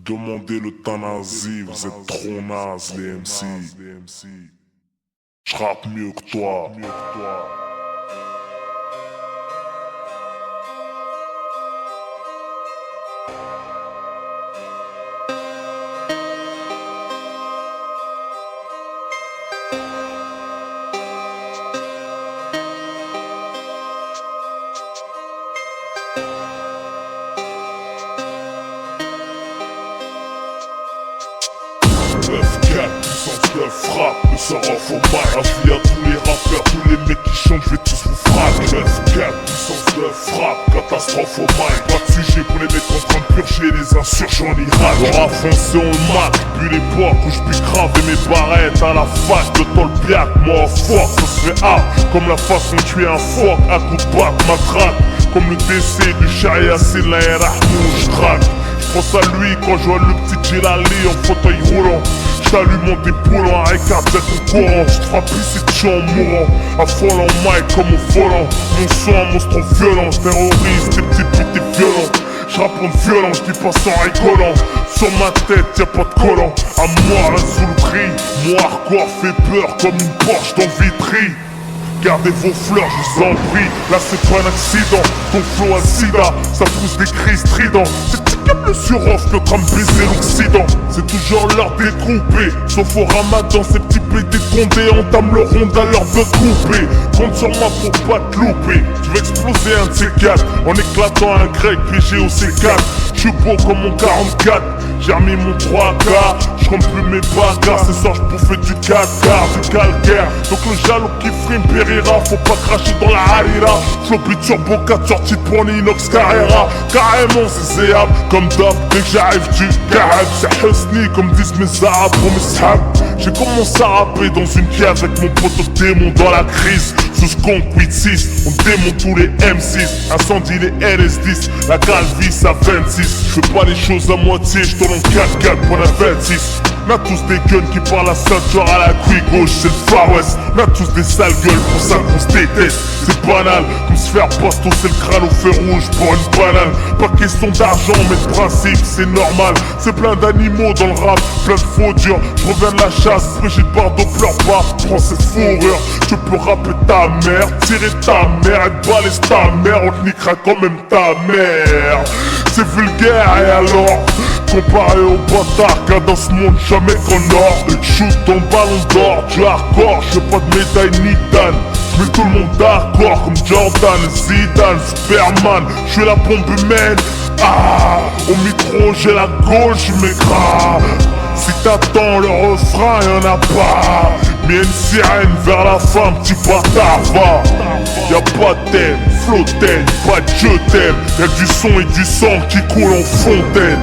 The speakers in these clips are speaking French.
Demandez l'euthanasie, vous êtes trop naze les MC. J'rappe mieux que toi. Puissance de frappe, le sort en faux mal. Affilié à tous les rappeurs, tous les mecs qui chantent, je vais tous vous frapper. 9-4, puissance de frappe, catastrophe au mal. Pas de sujet pour les mecs en train de purger les insurgents en Irak. On a foncé, on le mate, puis l'époque où je puis graver mes barrettes à la fac de Tolbiac. Moi fuck, ça se fait hard, comme la façon de tuer un phoque à coup de batte, matraque. Comme le décès du Sharia, c'est la RH, je traque. Pense à lui quand je vois le petit Jelali en fauteuil roulant. J'allume mon déboule en arrêt cardiaque au courant. J'te frappe ici tu en mourant. Affole en mic comme au volant. Mon son un monstre violent. J'terrorise tes petits putes et violents. J'rappe en violent, j'dis pas sans rigolant. Sur ma tête y'a pas de collant. À moi la sous-le-tri. Moi hardcore fait peur comme une Porsche dans Vitry. Gardez vos fleurs, je vous en prie. Là c'est pas un accident, ton flow a sida. Ça pousse des cris stridents. C'est comme le suroff que train de baiser l'Occident. C'est toujours l'heure des coupés. Sauf au ramadan, ces petits pédés condés entament le rond à l'heure de couper. Compte sur moi pour pas te louper. Tu veux exploser un de ces quatre en éclatant un grec piégé au C4. J'suis beau comme mon 44. J'ai remis mon 3K. J'compte plus mes bagarres. Ce soir j'bouffais du 4K, du calcaire. Donc le jaloux qui frime périra. Faut pas cracher dans la harira. Floppy turbo 4 sorties de poids inox Carrera. Carrément c'est zéable. Comme d'hab, dès que j'arrive du Carib. C'est Husni comme disent mes arabes pour mes sahabs. J'ai commencé à rapper dans une cave avec mon pote démon dans la crise. Sous Skunk 8-6, on démonte tous les M6. Incendie les LS10, la calvis à 26. Je fais pas les choses à moitié, je tourne en 4-4 pour la 26. On a tous des guns qui parlent à ceinture à la couille gauche, c'est le Far West. On a tous des sales gueules, pour ça qu'on se déteste. C'est banal, comme se faire posto, c'est le crâne au feu rouge pour une banane. Pas question d'argent, mais de principe, c'est normal. C'est plein d'animaux dans le rap, plein de faux durs. Je reviens de la chasse, Brigitte Bardot pleure pas, prends cette fourrure. Je peux rapper ta mère, tirer ta mère, et balaise ta mère, on te niquera quand même ta mère. C'est vulgaire et alors comparé au bâtard car dans ce monde jamais qu'on or. Shoot ton ballon d'or, du hardcore, j'veux pas de médaille ni d'âne. J'mets tout le monde d'accord comme Jordan, Zidane, Superman. J'suis la bombe humaine, au micro j'ai la gauche, j'm'écrase. Si t'attends le refrain y'en a pas. Mais y'a une sirène vers la fin, petit bâtard va. Y'a pas de thème, flottaine, pas de je t'aime. Y'a du son et du sang qui coule en fontaine.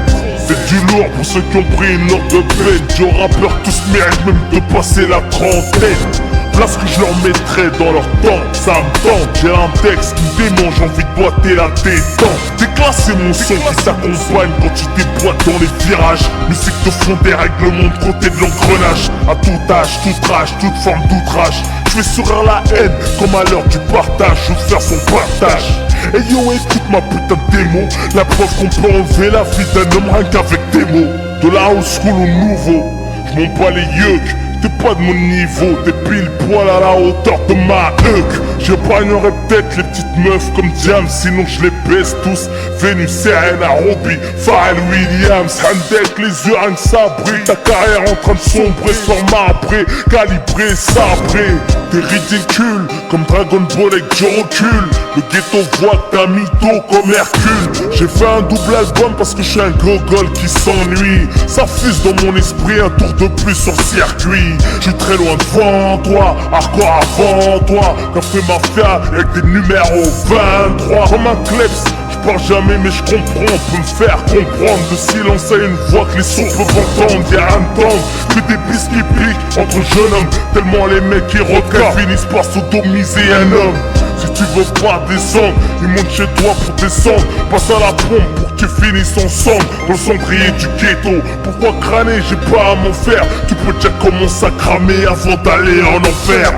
C'est du lourd pour ceux qui ont pris une heure de peine. Joe rappeurs tous méritent même de passer la trentaine. Place que je leur mettrai dans leur temps, ça me tente. J'ai un texte qui me démange, j'ai envie de boiter la détente. Déclasser mon son qui t'accompagne quand tu déboîtes dans les virages. Musique de fond des règlements de côté de l'engrenage. À tout âge, toute rage, toute forme d'outrage. Je vais sourire la haine comme à l'heure du partage. Je veux faire son partage. Et yo, écoute ma putain de démo. La preuve qu'on peut enlever la vie d'un homme rien qu'avec des mots. De la old school au nouveau, je m'en bats les yeux. T'es pas de mon niveau, t'es pile poil à la hauteur de ma huc. J'épargnerai peut-être les petites meufs comme Diam, sinon je les baisse tous. Vénus, Serena, Robbie, Pharrell Williams, Handek, les yeux rien que ça brille. Ta carrière en train de sombrer, sur marbré, calibré, sabré. T'es ridicule, comme Dragon Ball avec du recul. Le ghetto voit que t'as mytho comme Hercule. J'ai fait un double album parce que je suis un gogol qui s'ennuie. Ça fuse dans mon esprit, un tour de plus sur circuit. Je suis très loin devant toi, hardcore avant toi. Café Mafia avec des numéros 23. Comme un kleps, je parle jamais mais je comprends. On peut me faire comprendre. Le silence a une voix que les sourds peuvent entendre. Y'a un temps que des pistes qui piquent entre jeunes hommes. Tellement les mecs qui reculent finissent par sodomiser un homme. Si tu veux pas descendre, ils montent chez toi pour descendre. Passe à la pompe pour que tu finisses ensemble dans le cendrier du ghetto. Pourquoi crâner, j'ai pas à m'en faire. Tu peux déjà commencer à cramer avant d'aller en enfer.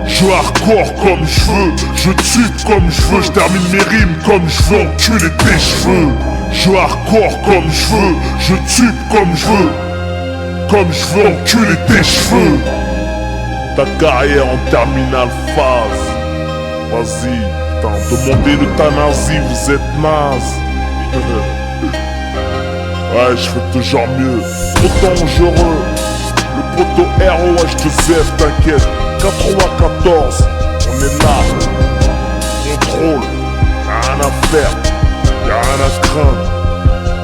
Je hardcore comme je veux, je tue comme je veux. Je termine mes rimes comme je veux, enculer tes cheveux. Je hardcore comme je veux, je tube comme je veux. Comme je veux enculer tes cheveux. Ta carrière en terminale phase. Vas-y, putain, demandez l'euthanasie, vous êtes naze. Ouais, je fais toujours mieux. Trop dangereux. Le poteau ROH2Z, t'inquiète. 94, on est là. Contrôle, y'a rien à faire, y'a rien à craindre.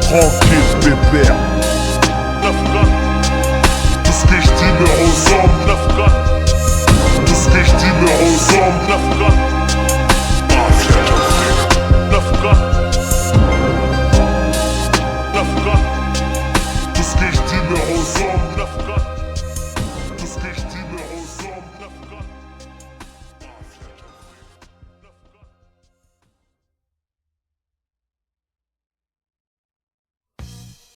Tranquille, pépère. Tout ce que je dis me ressemble. Tout ce que je dis me ressemble.